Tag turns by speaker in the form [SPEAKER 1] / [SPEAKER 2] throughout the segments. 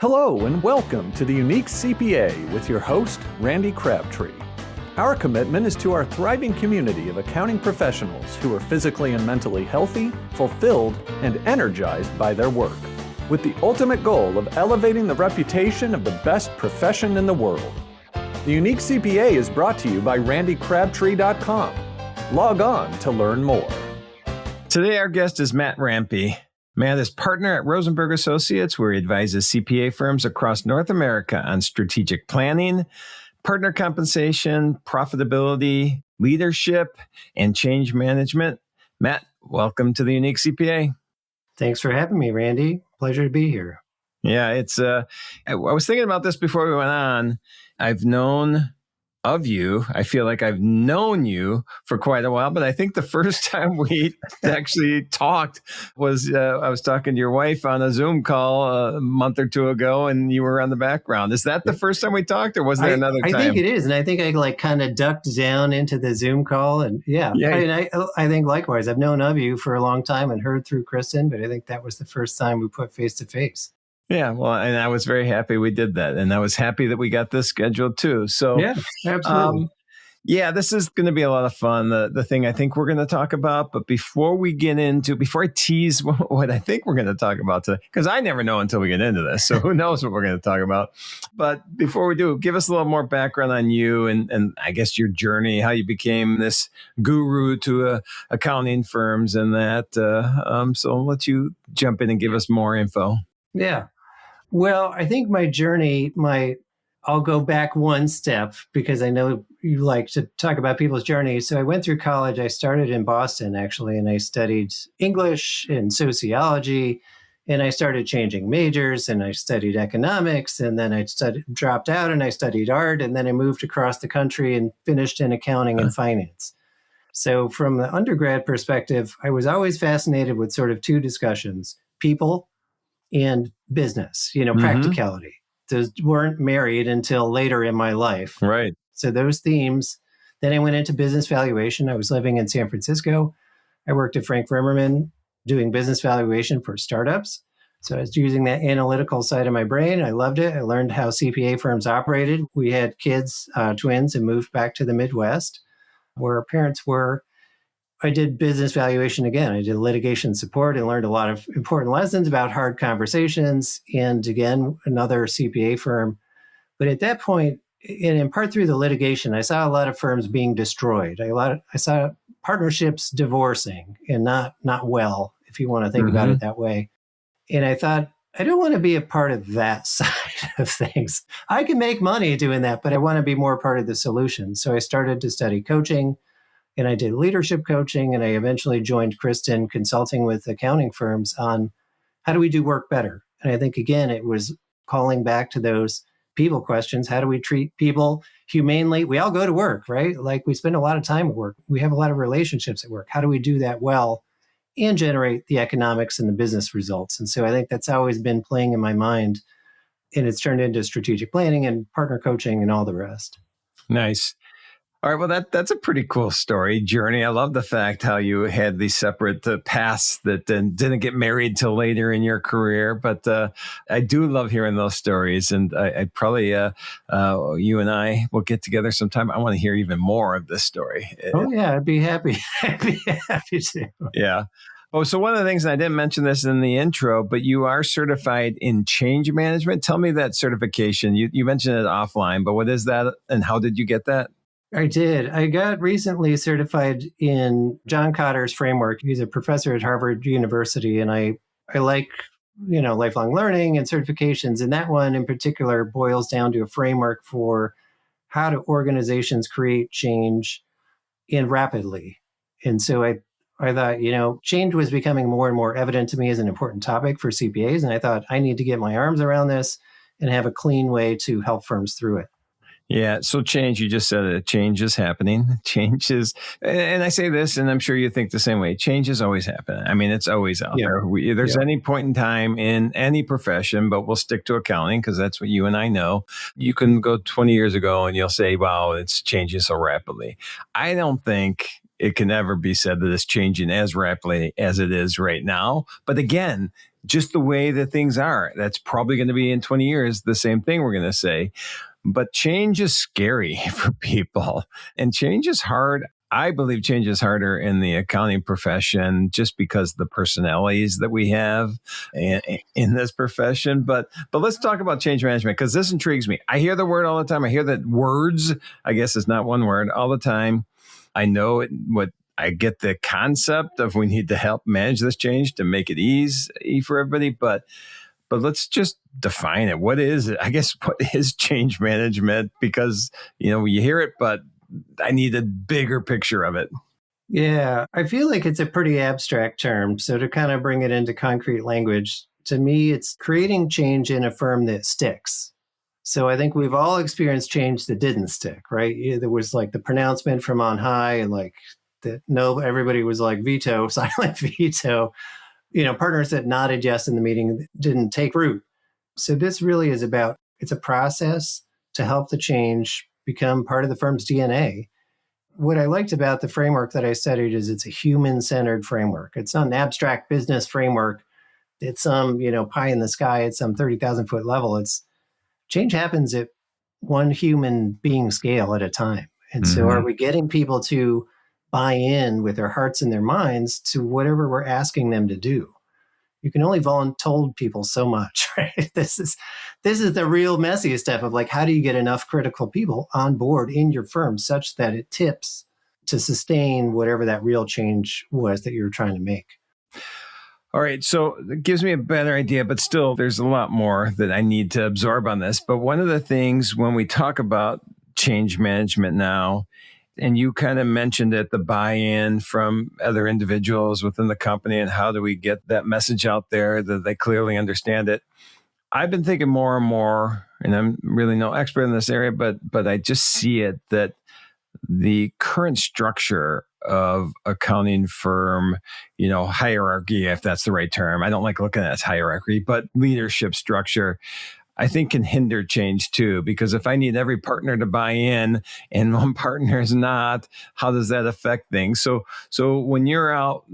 [SPEAKER 1] Hello and welcome to the Unique CPA with your host, Randy Crabtree. Our commitment is to our thriving community of accounting professionals who are physically and mentally healthy, fulfilled, and energized by their work, with the ultimate goal of elevating the reputation of the best profession in the world. The Unique CPA is brought to you by randycrabtree.com. Log on to learn more.
[SPEAKER 2] Today, our guest is Matt Rampe. Matt is partner at Rosenberg Associates, where he advises CPA firms across North America on strategic planning, partner compensation, profitability, leadership, and change management. Matt, welcome to the Unique CPA.
[SPEAKER 3] Thanks for having me, Randy. Pleasure to be here.
[SPEAKER 2] Yeah, I was thinking about this before we went on. I've known of you. I feel like I've known you for quite a while, but I think the first time we actually talked was I was talking to your wife on a Zoom call a month or two ago, and you were on the background. Is that the first time we talked, or was there another time?
[SPEAKER 3] I think it is, and I think I kind of ducked down into the Zoom call, and I think likewise. I've known of you for a long time and heard through Kristen, but I think that was the first time we put face to face.
[SPEAKER 2] Yeah, well, and I was very happy we did that. And I was happy that we got this scheduled too. So,
[SPEAKER 3] yeah, absolutely.
[SPEAKER 2] This is going to be a lot of fun. The thing I think we're going to talk about. But before I tease what I think we're going to talk about today, because I never know until we get into this. So who knows what we're going to talk about. But before we do, give us a little more background on you and I guess your journey, how you became this guru to accounting firms and that. So I'll let you jump in and give us more info.
[SPEAKER 3] Yeah. Well, I think my journey, I'll go back one step because I know you like to talk about people's journeys. So I went through college. I started in Boston, actually, and I studied English and sociology, and I started changing majors, and I studied economics, and then dropped out and I studied art, and then I moved across the country and finished in accounting and finance. So from the undergrad perspective, I was always fascinated with sort of two discussions: people and business, practicality. Those weren't married until later in my life.
[SPEAKER 2] Right.
[SPEAKER 3] So those themes. Then I went into business valuation. I was living in San Francisco. I worked at Frank Rimerman doing business valuation for startups. So I was using that analytical side of my brain. I loved it. I learned how CPA firms operated. We had kids, twins, and moved back to the Midwest where our parents were. I did business valuation again. I did litigation support and learned a lot of important lessons about hard conversations. And again, another CPA firm. But at that point, and in part through the litigation, I saw a lot of firms being destroyed. I saw partnerships divorcing and not well, if you want to think about it that way. And I thought, I don't want to be a part of that side of things. I can make money doing that, but I want to be more part of the solution. So I started to study coaching. And I did leadership coaching, and I eventually joined Kristen consulting with accounting firms on how do we do work better? And I think, again, it was calling back to those people questions. How do we treat people humanely? We all go to work, right? Like we spend a lot of time at work. We have a lot of relationships at work. How do we do that well and generate the economics and the business results? And so I think that's always been playing in my mind, and it's turned into strategic planning and partner coaching and all the rest.
[SPEAKER 2] Nice. All right. Well, that's a pretty cool journey. I love the fact how you had these separate paths that didn't get married till later in your career. But I do love hearing those stories. And I probably, you and I will get together sometime. I want to hear even more of this story.
[SPEAKER 3] Oh, yeah. I'd be happy. I'd be happy to.
[SPEAKER 2] Yeah. Oh, so one of the things, and I didn't mention this in the intro, but you are certified in change management. Tell me that certification. You mentioned it offline, but what is that and how did you get that?
[SPEAKER 3] I did. I got recently certified in John Kotter's framework. He's a professor at Harvard University, and I like, lifelong learning and certifications. And that one in particular boils down to a framework for how do organizations create change and rapidly. And so I thought, change was becoming more and more evident to me as an important topic for CPAs. And I thought I need to get my arms around this and have a clean way to help firms through it.
[SPEAKER 2] Yeah. So change, you just said it. Change is happening. Change is, and I say this, and I'm sure you think the same way. Change is always happening. I mean, it's always out there. There's any point in time in any profession, but we'll stick to accounting because that's what you and I know. You can go 20 years ago and you'll say, wow, it's changing so rapidly. I don't think it can ever be said that it's changing as rapidly as it is right now. But again, just the way that things are. That's probably going to be in 20 years, the same thing we're going to say. But change is scary for people, and change is hard. I believe change is harder in the accounting profession just because of the personalities that we have in this profession. But let's talk about change management, because this intrigues me. I hear the word all the time. I hear that words, I guess it's not one word, all the time. I know I get the concept of we need to help manage this change to make it easy for everybody, but let's just define it. What is it? I guess, what is change management? Because, you hear it, but I need a bigger picture of it.
[SPEAKER 3] Yeah, I feel like it's a pretty abstract term. So to kind of bring it into concrete language, to me, it's creating change in a firm that sticks. So I think we've all experienced change that didn't stick, right? There was like the pronouncement from on high, and like that, no, everybody was like veto, silent veto. Partners that nodded yes in the meeting didn't take root. So this really is it's a process to help the change become part of the firm's DNA. What I liked about the framework that I studied is it's a human-centered framework. It's not an abstract business framework. It's some, pie in the sky at some 30,000 foot level. Change happens at one human being scale at a time. And so are we getting people to buy in with their hearts and their minds to whatever we're asking them to do? You can only told people so much, right? This is the real messy stuff of like, how do you get enough critical people on board in your firm such that it tips to sustain whatever that real change was that you're trying to make?
[SPEAKER 2] All right. So it gives me a better idea, but still there's a lot more that I need to absorb on this. But one of the things when we talk about change management now, and you kind of mentioned it, the buy-in from other individuals within the company, and how do we get that message out there that they clearly understand it? I've been thinking more and more, and I'm really no expert in this area, but I just see it that the current structure of accounting firm, hierarchy, if that's the right term. I don't like looking at it as hierarchy, but leadership structure, I think can hinder change too, because if I need every partner to buy in and one partner is not, how does that affect things? So when you're out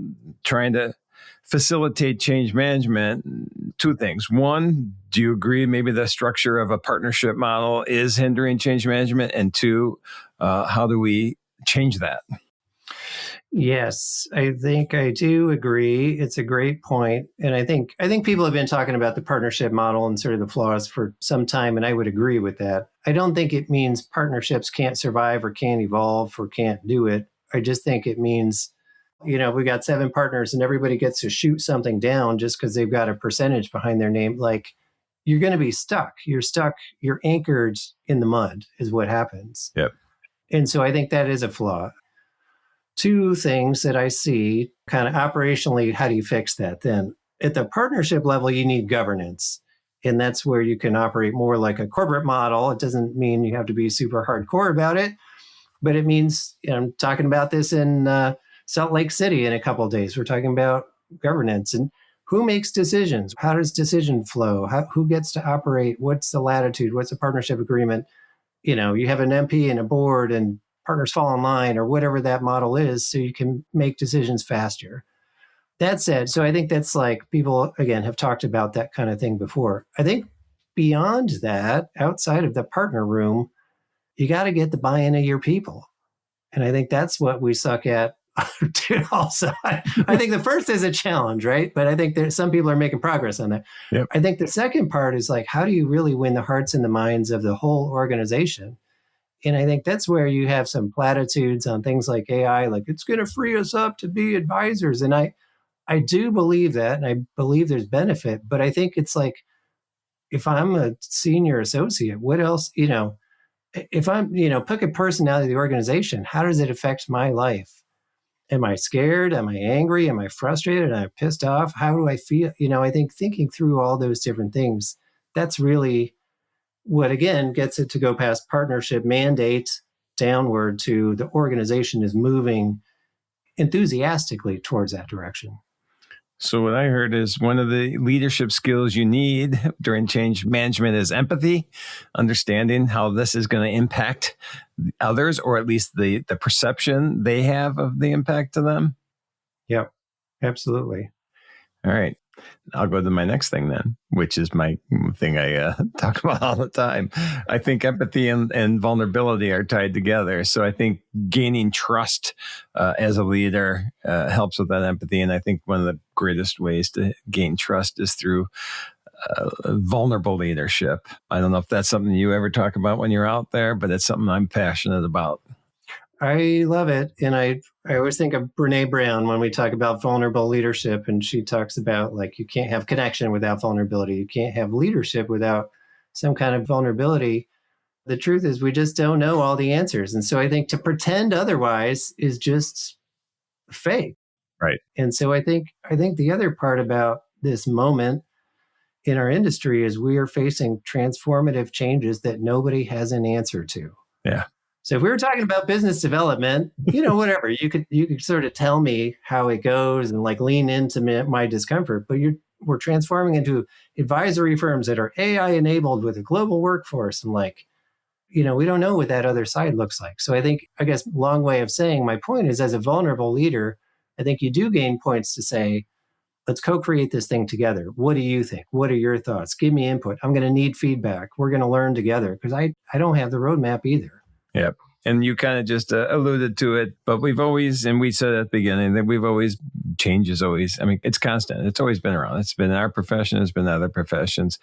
[SPEAKER 2] trying to facilitate change management, two things. One, do you agree maybe the structure of a partnership model is hindering change management? And two, how do we change that?
[SPEAKER 3] Yes, I think I do agree. It's a great point. And I think people have been talking about the partnership model and sort of the flaws for some time, and I would agree with that. I don't think it means partnerships can't survive or can't evolve or can't do it. I just think it means, we got 7 partners and everybody gets to shoot something down just because they've got a percentage behind their name. Like, you're going to be stuck. You're stuck. You're anchored in the mud is what happens.
[SPEAKER 2] Yep.
[SPEAKER 3] And so I think that is a flaw. 2 things that I see kind of operationally, how do you fix that then? At the partnership level, you need governance. And that's where you can operate more like a corporate model. It doesn't mean you have to be super hardcore about it, but it means, I'm talking about this in Salt Lake City in a couple of days. We're talking about governance and who makes decisions? How does decision flow? Who gets to operate? What's the latitude? What's the partnership agreement? You have an MP and a board and partners fall in line or whatever that model is, so you can make decisions faster. That said, so I think that's like people, again, have talked about that kind of thing before. I think beyond that, outside of the partner room, you got to get the buy-in of your people. And I think that's what we suck at also. I think the first is a challenge, right? But I think some people are making progress on that.
[SPEAKER 2] Yep.
[SPEAKER 3] I think the second part is like, how do you really win the hearts and the minds of the whole organization? And I think that's where you have some platitudes on things like AI, like it's going to free us up to be advisors. And I do believe that, and I believe there's benefit, but I think it's like, if I'm a senior associate, what else, if I'm, pick a personality of the organization, how does it affect my life? Am I scared? Am I angry? Am I frustrated? Am I pissed off? How do I feel? I think thinking through all those different things, that's really what, again, gets it to go past partnership mandate downward to the organization is moving enthusiastically towards that direction.
[SPEAKER 2] So what I heard is one of the leadership skills you need during change management is empathy, understanding how this is going to impact others, or at least the perception they have of the impact to them.
[SPEAKER 3] Yep, absolutely.
[SPEAKER 2] All right. I'll go to my next thing then, which is my thing I talk about all the time. I think empathy and vulnerability are tied together. So I think gaining trust as a leader helps with that empathy. And I think one of the greatest ways to gain trust is through vulnerable leadership. I don't know if that's something you ever talk about when you're out there, but it's something I'm passionate about.
[SPEAKER 3] I love it. And I always think of Brene Brown when we talk about vulnerable leadership. And she talks about like, you can't have connection without vulnerability. You can't have leadership without some kind of vulnerability. The truth is we just don't know all the answers. And so I think to pretend otherwise is just fake.
[SPEAKER 2] Right.
[SPEAKER 3] And so I think the other part about this moment in our industry is we are facing transformative changes that nobody has an answer to.
[SPEAKER 2] Yeah.
[SPEAKER 3] So if we were talking about business development, whatever, you could sort of tell me how it goes and like lean into my discomfort, but we're transforming into advisory firms that are AI enabled with a global workforce. And like, we don't know what that other side looks like. So I guess long way of saying my point is as a vulnerable leader, I think you do gain points to say, let's co-create this thing together. What do you think? What are your thoughts? Give me input. I'm going to need feedback. We're going to learn together because I don't have the roadmap either.
[SPEAKER 2] Yep. And you kind of just alluded to it, but we've always, and we said at the beginning that change is always, it's constant. It's always been around. It's been in our profession. It's been in other professions.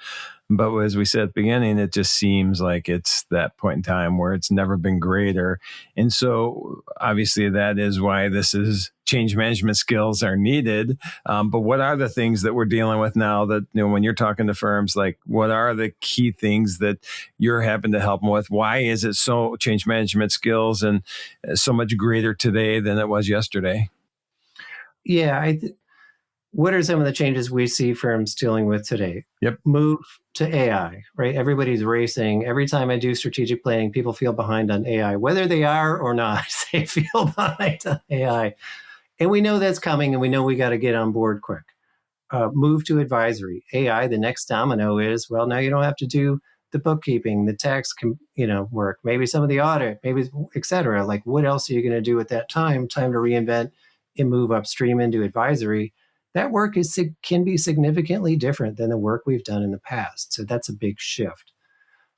[SPEAKER 2] But as we said at the beginning, it just seems like it's that point in time where it's never been greater. And so obviously that is why change management skills are needed. But what are the things that we're dealing with now that, when you're talking to firms, like what are the key things that you're having to help them with? Why is it so change management skills and so much greater today than it was yesterday?
[SPEAKER 3] Yeah. What are some of the changes we see firms dealing with today?
[SPEAKER 2] Yep.
[SPEAKER 3] Move to AI, right? Everybody's racing. Every time I do strategic planning, people feel behind on AI, whether they are or not, they feel behind on AI. And we know that's coming and we know we got to get on board quick. Move to advisory. AI, the next domino is, well, now you don't have to do the bookkeeping, the tax, work, maybe some of the audit, maybe, et cetera. Like what else are you going to do at that time? Time to reinvent and move upstream into advisory. That work can be significantly different than the work we've done in the past. So that's a big shift.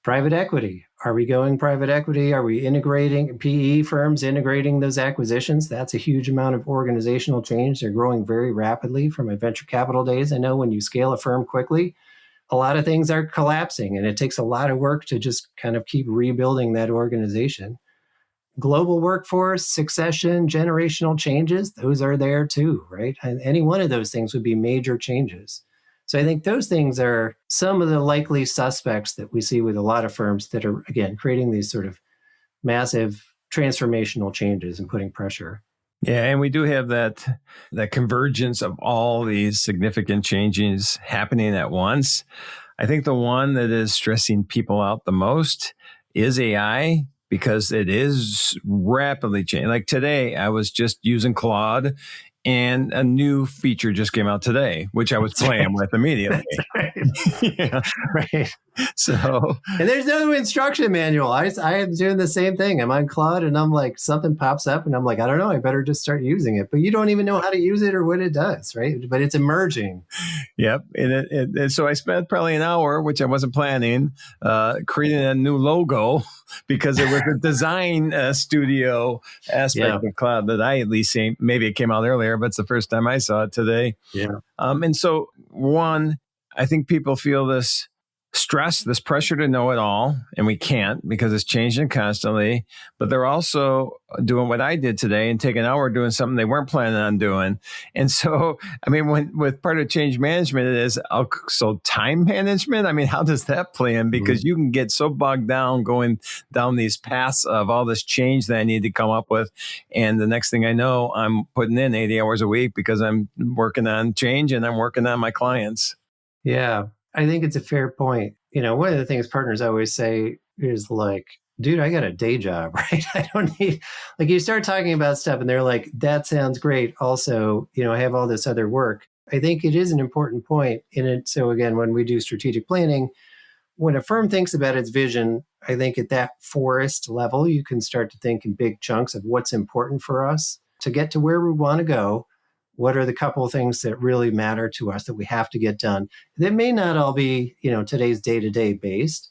[SPEAKER 3] Private equity. Are we going private equity? Are we integrating PE firms, integrating those acquisitions? That's a huge amount of organizational change. They're growing very rapidly from my venture capital days. I know when you scale a firm quickly, a lot of things are collapsing and it takes a lot of work to just kind of keep rebuilding that organization. Global workforce, succession, generational changes, those are there too, right? And any one of those things would be major changes. So I think those things are some of the likely suspects that we see with a lot of firms that are, again, creating these sort of massive transformational changes and putting pressure.
[SPEAKER 2] Yeah, and we do have that convergence of all these significant changes happening at once. I think the one that is stressing people out the most is AI, because it is rapidly changing. Like today, I was just using Claude and a new feature just came out today, which I was playing with immediately.
[SPEAKER 3] Yeah, right.
[SPEAKER 2] So,
[SPEAKER 3] and there's no instruction manual. I am doing the same thing. I'm on Claude and I'm like, something pops up and I'm like, I don't know, I better just start using it. But you don't even know how to use it or what it does, right? But it's emerging.
[SPEAKER 2] Yep. And so I spent probably an hour, which I wasn't planning, creating a new logo because it was a design studio aspect of Cloud that I at least seen. Maybe it came out earlier, but it's the first time I saw it today.
[SPEAKER 3] Yeah.
[SPEAKER 2] And so one, I think people feel this stress, this pressure to know it all, and we can't because it's changing constantly. But they're also doing what I did today and taking an hour doing something they weren't planning on doing. And so, with part of change management, it is so time management. How does that play in? Because you can get so bogged down going down these paths of all this change that I need to come up with. And the next thing I know, I'm putting in 80 hours a week because I'm working on change and I'm working on my clients.
[SPEAKER 3] Yeah. I think it's a fair point. One of the things partners always say is like, dude, I got a day job, right? I don't need, like you start talking about stuff and they're like, that sounds great. Also, I have all this other work. I think it is an important point in it. So again, when we do strategic planning, when a firm thinks about its vision, I think at that forest level, you can start to think in big chunks of what's important for us to get to where we want to go. What are the couple of things that really matter to us that we have to get done? They may not all be, today's day-to-day based.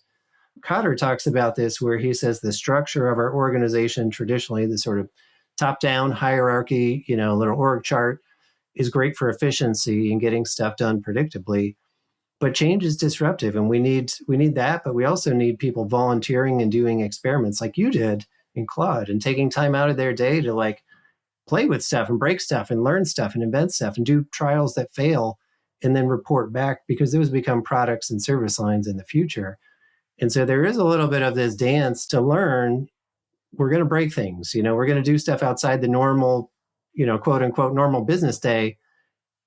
[SPEAKER 3] Cotter talks about this where he says the structure of our organization, traditionally, the sort of top-down hierarchy, little org chart, is great for efficiency and getting stuff done predictably. But change is disruptive, and we need that, but we also need people volunteering and doing experiments like you did in Claude, and taking time out of their day to like play with stuff and break stuff and learn stuff and invent stuff and do trials that fail and then report back, because those become products and service lines in the future. And so there is a little bit of this dance to learn. We're going to break things, we're going to do stuff outside the normal, quote unquote, normal business day.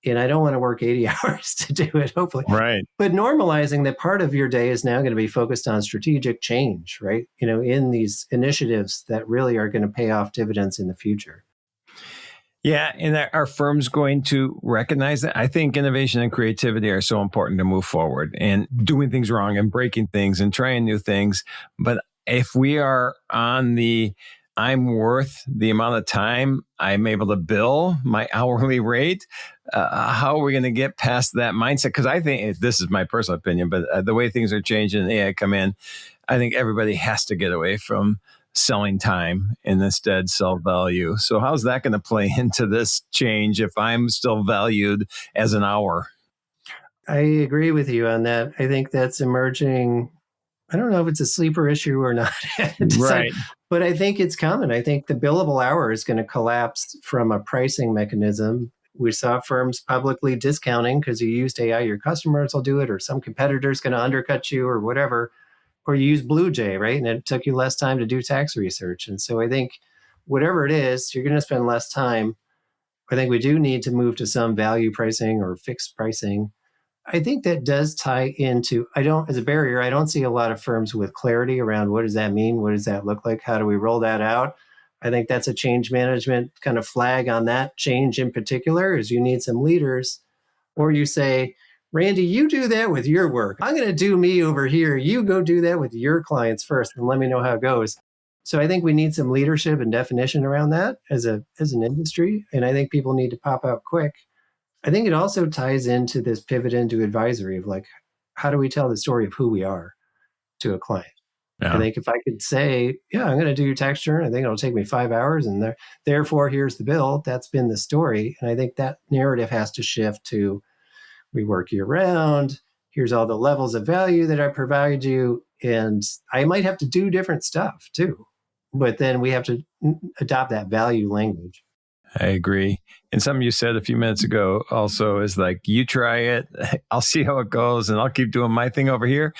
[SPEAKER 3] And I don't want to work 80 hours to do it, hopefully.
[SPEAKER 2] Right.
[SPEAKER 3] But normalizing that part of your day is now going to be focused on strategic change, right? In these initiatives that really are going to pay off dividends in the future.
[SPEAKER 2] Yeah. And are firms going to recognize that? I think innovation and creativity are so important to move forward, and doing things wrong and breaking things and trying new things. But if we are on the I'm worth the amount of time I'm able to bill my hourly rate, how are we going to get past that mindset? Because I think, this is my personal opinion, but the way things are changing and AI come in, I think everybody has to get away from selling time and instead sell value. So how's that going to play into this change if I'm still valued as an hour?
[SPEAKER 3] I agree with you on that. I think that's emerging. I don't know if it's a sleeper issue or not.
[SPEAKER 2] Right.
[SPEAKER 3] But I think it's coming. I think the billable hour is going to collapse from a pricing mechanism. We saw firms publicly discounting because you used AI, your customers will do it, or some competitor's going to undercut you or whatever, or you use Blue Jay, right? And it took you less time to do tax research. And so I think whatever it is, you're going to spend less time. I think we do need to move to some value pricing or fixed pricing. I think that does tie into, as a barrier, I don't see a lot of firms with clarity around what does that mean? What does that look like? How do we roll that out? I think that's a change management kind of flag on that change in particular, is you need some leaders, or you say, Randy, you do that with your work. I'm going to do me over here. You go do that with your clients first and let me know how it goes. So I think we need some leadership and definition around that as an industry. And I think people need to pop out quick. I think it also ties into this pivot into advisory of like, how do we tell the story of who we are to a client? Yeah. I think if I could say, yeah, I'm going to do your tax return, I think it'll take me 5 hours, and therefore here's the bill. That's been the story. And I think that narrative has to shift to, we work year round. Here's all the levels of value that I provide you. And I might have to do different stuff too. But then we have to adopt that value language.
[SPEAKER 2] I agree. And something you said a few minutes ago also is like, you try it, I'll see how it goes, and I'll keep doing my thing over here.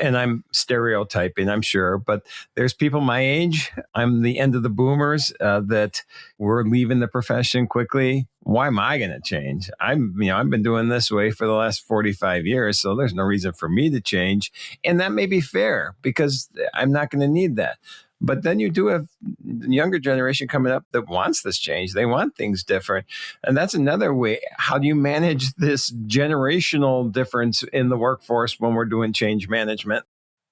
[SPEAKER 2] And I'm stereotyping, I'm sure, but there's people my age. I'm the end of the boomers that we're leaving the profession quickly. Why am I going to change? I've been doing this way for the last 45 years, so there's no reason for me to change. And that may be fair because I'm not going to need that. But then you do have the younger generation coming up that wants this change. They want things different. And that's another way. How do you manage this generational difference in the workforce when we're doing change management?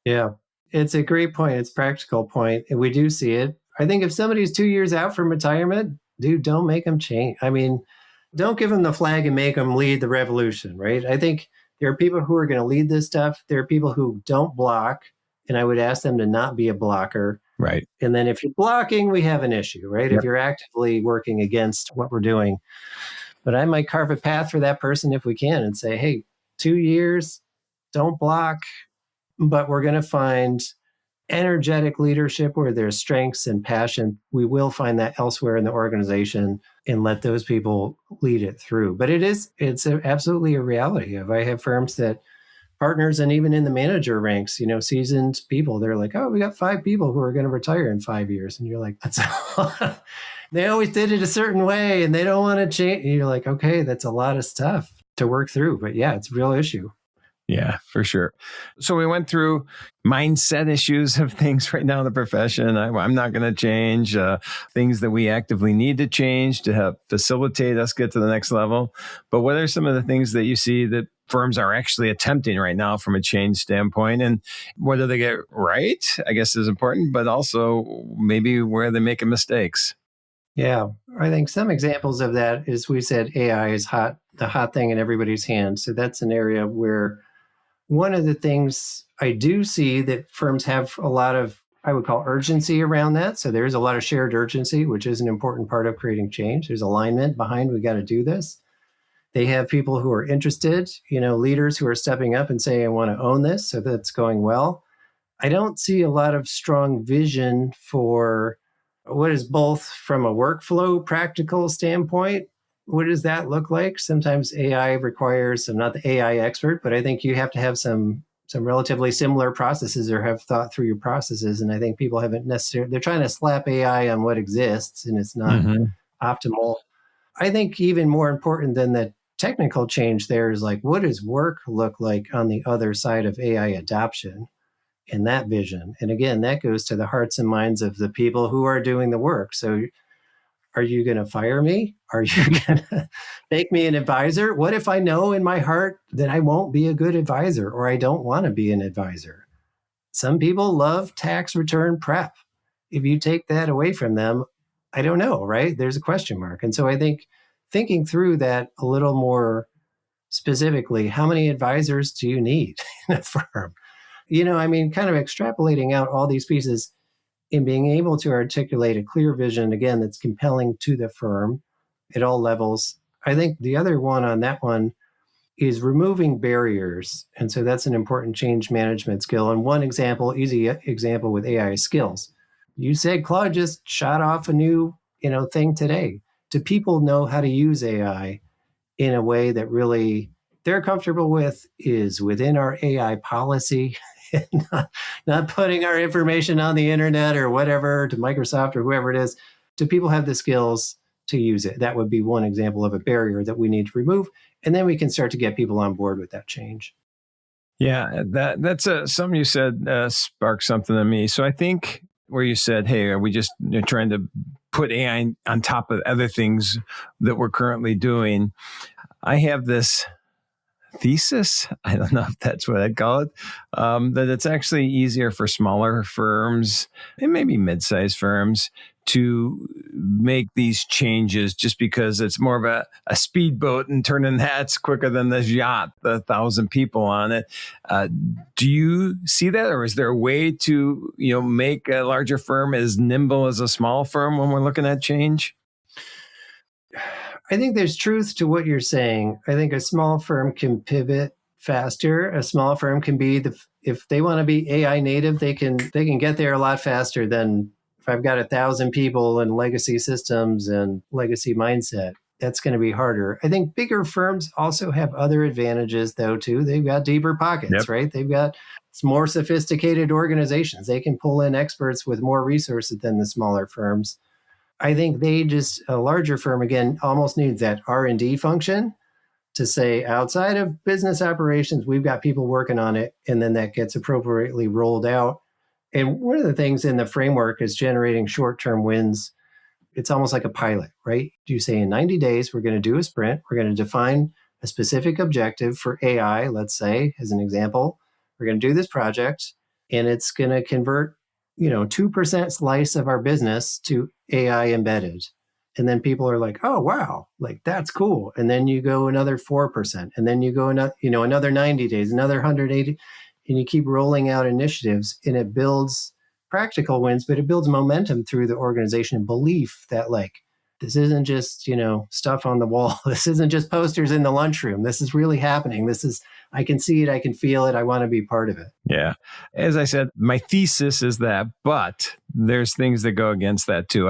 [SPEAKER 3] Yeah, it's a great point. It's a practical point. And we do see it. I think if somebody's 2 years out from retirement, dude, don't make them change. I mean, don't give them the flag and make them lead the revolution, right? I think there are people who are going to lead this stuff. There are people who don't block. And I would ask them to not be a blocker.
[SPEAKER 2] Right.
[SPEAKER 3] And then if you're blocking, we have an issue, right? Yep. If you're actively working against what we're doing. But I might carve a path for that person if we can and say, hey, 2 years, don't block, but we're going to find energetic leadership where there's strengths and passion. We will find that elsewhere in the organization and let those people lead it through. But it's absolutely a reality. If I have firms that partners and even in the manager ranks, seasoned people, they're like, oh, we got 5 people who are going to retire in 5 years. And you're like, that's a lot. They always did it a certain way and they don't want to change. And you're like, okay, that's a lot of stuff to work through. But yeah, it's a real issue.
[SPEAKER 2] Yeah, for sure. So we went through mindset issues of things right now in the profession. I'm not going to change things that we actively need to change to help facilitate us get to the next level. But what are some of the things that you see that firms are actually attempting right now from a change standpoint? And whether they get right, I guess is important, but also maybe where they're making mistakes.
[SPEAKER 3] Yeah, I think some examples of that is we said AI is hot, the hot thing in everybody's hands. So that's an area where one of the things I do see that firms have a lot of, I would call urgency around that. So there's a lot of shared urgency, which is an important part of creating change. There's alignment behind, we got to do this. They have people who are interested, leaders who are stepping up and saying, I want to own this. So that's going well. I don't see a lot of strong vision for what is both from a workflow practical standpoint. What does that look like? Sometimes AI requires, I'm not the AI expert, but I think you have to have some relatively similar processes or have thought through your processes. And I think people haven't necessarily, they're trying to slap AI on what exists and it's not optimal. I think even more important than the technical change there is like, what does work look like on the other side of AI adoption? In that vision. And again, that goes to the hearts and minds of the people who are doing the work. So are you going to fire me? Are you going to make me an advisor? What if I know in my heart that I won't be a good advisor or I don't want to be an advisor? Some people love tax return prep. If you take that away from them, I don't know, right? There's a question mark. And so I think thinking through that a little more specifically, how many advisors do you need in a firm? Kind of extrapolating out all these pieces and being able to articulate a clear vision, again, that's compelling to the firm at all levels. I think the other one on that one is removing barriers. And so that's an important change management skill. And one example, easy example with AI skills. You said Claude just shot off a new, thing today. Do people know how to use AI in a way that really they're comfortable with, is within our AI policy? not putting our information on the internet or whatever to Microsoft or whoever it is. Do people have the skills to use it? That would be one example of a barrier that we need to remove. And then we can start to get people on board with that change.
[SPEAKER 2] Yeah, that's something you said sparked something in me. So I think where you said, hey, are we just trying to put AI on top of other things that we're currently doing? I have this thesis, I don't know if that's what I'd call it, that it's actually easier for smaller firms and maybe mid-sized firms to make these changes just because it's more of a speedboat and turning that's quicker than this yacht, the 1,000 people on it. Do you see that? Or is there a way to, make a larger firm as nimble as a small firm when we're looking at change?
[SPEAKER 3] I think there's truth to what you're saying. I think a small firm can pivot faster. A small firm can be if they want to be AI native, they can get there a lot faster than if I've got 1,000 people and legacy systems and legacy mindset. That's going to be harder. I think bigger firms also have other advantages though too. They've got deeper pockets, right? They've got more sophisticated organizations. They can pull in experts with more resources than the smaller firms. I think a larger firm, again, almost needs that R&D function to say outside of business operations, we've got people working on it, and then that gets appropriately rolled out. And one of the things in the framework is generating short-term wins. It's almost like a pilot, right? You say in 90 days, we're going to do a sprint. We're going to define a specific objective for AI, let's say, as an example. We're going to do this project, and it's going to convert 2% slice of our business to AI embedded. And then people are like, oh, wow, like that's cool. And then you go another 4%. And then you go another 90 days, another 180. And you keep rolling out initiatives and it builds practical wins, but it builds momentum through the organization and belief that like, this isn't just, stuff on the wall. This isn't just posters in the lunchroom. This is really happening. I can see it. I can feel it. I want to be part of it.
[SPEAKER 2] Yeah. As I said, my thesis is that, but there's things that go against that too.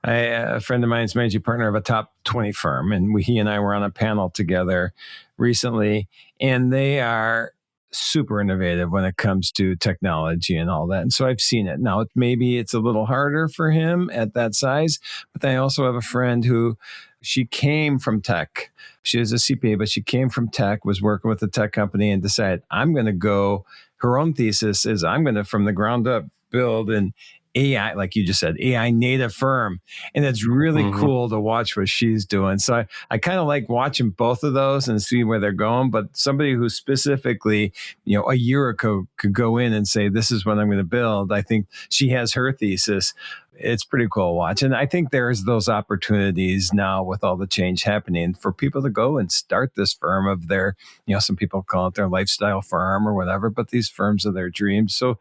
[SPEAKER 2] A friend of mine is managing partner of a top 20 firm, and he and I were on a panel together recently, and they are super innovative when it comes to technology and all that. And so I've seen it. Now, maybe it's a little harder for him at that size, but I also have a friend who she came from tech. She is a CPA, but she came from tech, was working with a tech company and decided, her own thesis is I'm going to, from the ground up, build an AI, like you just said, AI native firm. And it's really cool to watch what she's doing. So I kind of like watching both of those and see where they're going. But somebody who specifically, a year ago could go in and say, this is what I'm going to build. I think she has her thesis. It's pretty cool to watch. And I think there's those opportunities now with all the change happening for people to go and start this firm of their, some people call it their lifestyle firm or whatever, but these firms of their dreams. So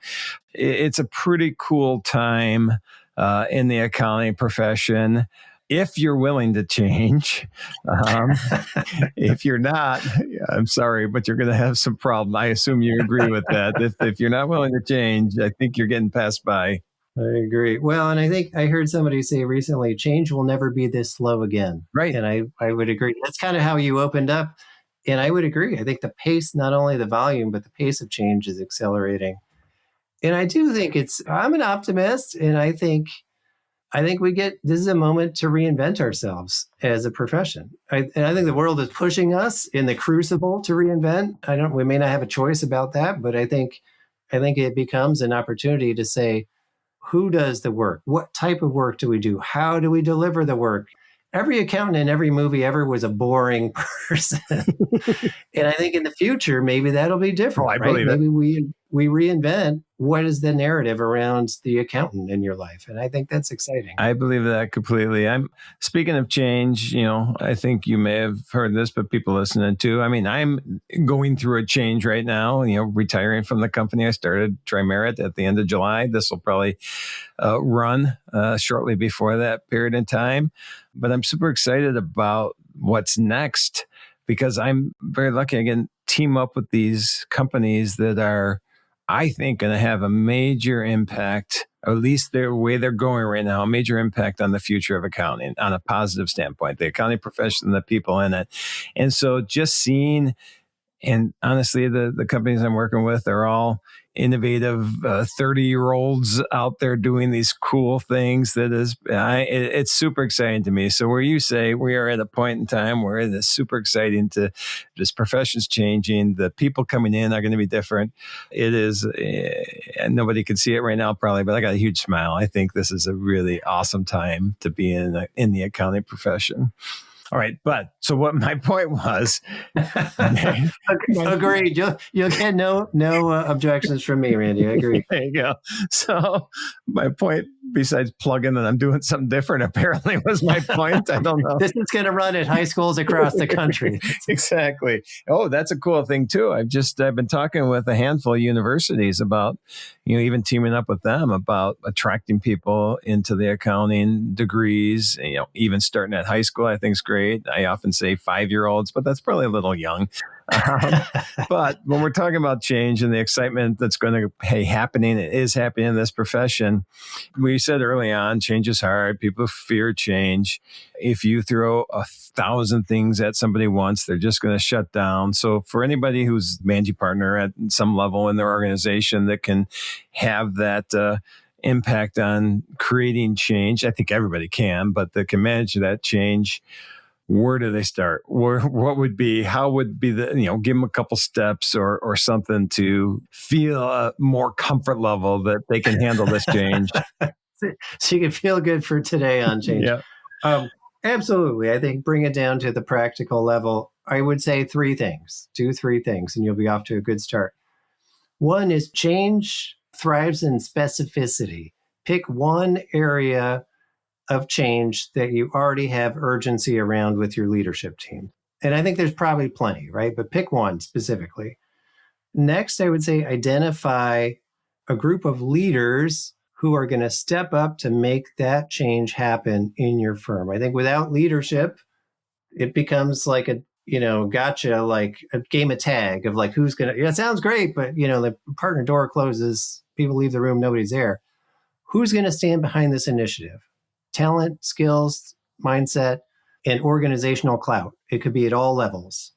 [SPEAKER 2] it's a pretty cool time in the accounting profession. If you're willing to change, if you're not, I'm sorry, but you're going to have some problem. I assume you agree with that. If you're not willing to change, I think you're getting passed by.
[SPEAKER 3] I agree. Well, and I think I heard somebody say recently, change will never be this slow again.
[SPEAKER 2] Right.
[SPEAKER 3] And I would agree. That's kind of how you opened up. And I would agree. I think the pace, not only the volume, but the pace of change is accelerating. And I do think I'm an optimist. And I think this is a moment to reinvent ourselves as a profession. And I think the world is pushing us in the crucible to reinvent. We may not have a choice about that, but I think it becomes an opportunity to say, who does the work? What type of work do we do? How do we deliver the work? Every accountant in every movie ever was a boring person. And I think in the future, maybe that'll be different.
[SPEAKER 2] I
[SPEAKER 3] right?
[SPEAKER 2] believe it.
[SPEAKER 3] Maybe we reinvent what is the narrative around the accountant in your life. And I think that's exciting.
[SPEAKER 2] I believe that completely. Speaking of change, I think you may have heard this, but people listening too. I'm going through a change right now, retiring from the company. I started Trimerit at the end of July. This will probably run shortly before that period in time. But I'm super excited about what's next because I'm very lucky. I can team up with these companies that are, I think, going to have a major impact, or at least the way they're going right now, a major impact on the future of accounting on a positive standpoint, the accounting profession, the people in it. And so just seeing, and honestly, the companies I'm working with are all innovative 30-year-olds out there doing these cool things. It's super exciting to me. So where you say we are at a point in time where it is super exciting this profession's changing, the people coming in are going to be different. It is, and nobody can see it right now probably, but I got a huge smile. I think this is a really awesome time to be in the accounting profession. All right. But so what my point was.
[SPEAKER 3] Agreed. You'll get no objections from me, Randy. I agree.
[SPEAKER 2] There you go. So my point, besides plugging that I'm doing something different, apparently was my point. I don't know.
[SPEAKER 3] This is going to run at high schools across the country.
[SPEAKER 2] Exactly. Oh, that's a cool thing too. I've been talking with a handful of universities about, even teaming up with them about attracting people into the accounting degrees, even starting at high school, I think is great. I often say 5-year-olds, but that's probably a little young. But when we're talking about change and the excitement that's going to be happening, it is happening in this profession. We said early on, change is hard. People fear change. If you throw 1,000 things at somebody once, they're just going to shut down. So for anybody who's managing partner at some level in their organization that can have that impact on creating change, I think everybody can, but that can manage that change. Where do they start? How would be the, give them a couple steps or something to feel a more comfort level that they can handle this change.
[SPEAKER 3] So you can feel good for today on change.
[SPEAKER 2] Yeah.
[SPEAKER 3] Absolutely. I think bring it down to the practical level. I would say 3 things, 3 things, and you'll be off to a good start. One is change thrives in specificity. Pick one area of change that you already have urgency around with your leadership team. And I think there's probably plenty, right? But pick one specifically. Next, I would say identify a group of leaders who are going to step up to make that change happen in your firm. I think without leadership, it becomes like gotcha, like a game of tag of like, who's going to, it sounds great, but the partner door closes, people leave the room, nobody's there. Who's going to stand behind this initiative? Talent, skills, mindset, and organizational clout. It could be at all levels.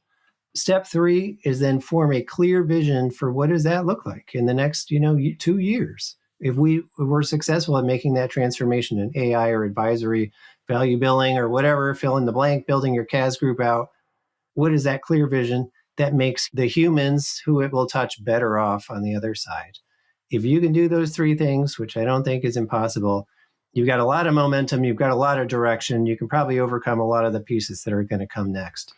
[SPEAKER 3] Step 3 is then form a clear vision for what does that look like in the next, 2 years. If we're successful at making that transformation in AI or advisory, value billing or whatever, fill in the blank, building your CAS group out, what is that clear vision that makes the humans who it will touch better off on the other side? If you can do those 3 things, which I don't think is impossible, you've got a lot of momentum, you've got a lot of direction, you can probably overcome a lot of the pieces that are going to come next.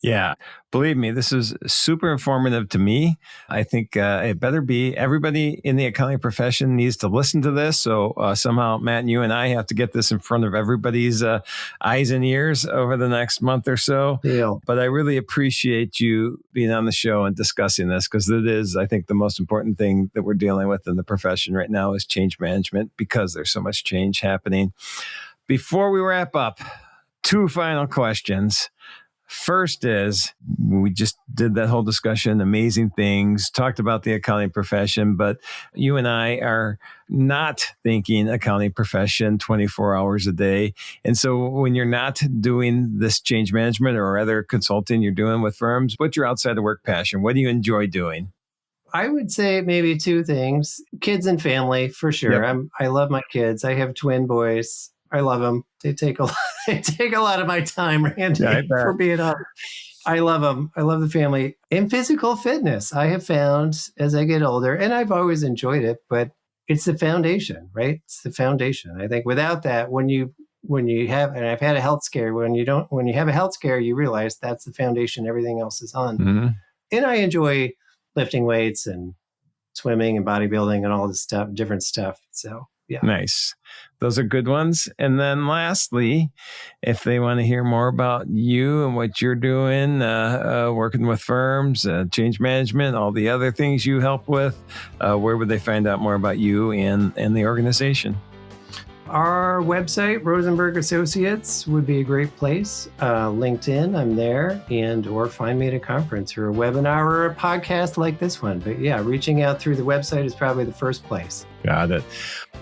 [SPEAKER 2] Yeah, believe me, this is super informative to me. I think it better be everybody in the accounting profession needs to listen to this. So somehow, Matt, and you and I have to get this in front of everybody's eyes and ears over the next month or so.
[SPEAKER 3] Deal.
[SPEAKER 2] But I really appreciate you being on the show and discussing this, because it is, I think, the most important thing that we're dealing with in the profession right now is change management, because there's so much change happening. Before we wrap up, 2 final questions. First is, we just did that whole discussion, amazing things, talked about the accounting profession, but you and I are not thinking accounting profession 24 hours a day. And so when you're not doing this change management or other consulting you're doing with firms, what's your outside of work passion? What do you enjoy doing?
[SPEAKER 3] I would say maybe 2 things. Kids and family, for sure.
[SPEAKER 2] Yep.
[SPEAKER 3] I love my kids. I have twin boys. I love them. They take a lot of my time, Randy, for being honest. I love them. I love the family. And physical fitness, I have found as I get older, and I've always enjoyed it, but it's the foundation, right? It's the foundation. I think without that, when you have, and I've had a health scare, when you have a health scare, you realize that's the foundation everything else is on.
[SPEAKER 2] Mm-hmm.
[SPEAKER 3] And I enjoy lifting weights and swimming and bodybuilding and all this stuff, different stuff. So, yeah.
[SPEAKER 2] Nice. Those are good ones. And then lastly, if they want to hear more about you and what you're doing, working with firms, change management, all the other things you help with, where would they find out more about you and the organization?
[SPEAKER 3] Our website, Rosenberg Associates, would be a great place. LinkedIn, I'm there, or find me at a conference or a webinar or a podcast like this one. But yeah, reaching out through the website is probably the first place.
[SPEAKER 2] Got it.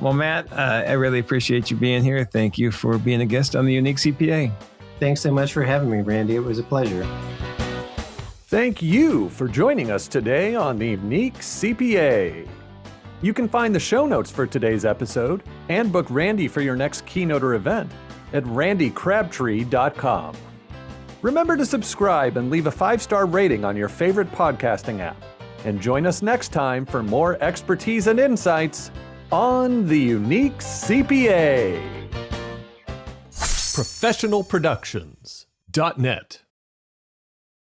[SPEAKER 2] Well, Matt, I really appreciate you being here. Thank you for being a guest on the Unique CPA.
[SPEAKER 3] Thanks so much for having me, Randy. It was a pleasure.
[SPEAKER 1] Thank you for joining us today on the Unique CPA. You can find the show notes for today's episode and book Randy for your next keynote or event at randycrabtree.com. Remember to subscribe and leave a 5-star rating on your favorite podcasting app. And join us next time for more expertise and insights on the Unique CPA.
[SPEAKER 4] Professionalproductions.net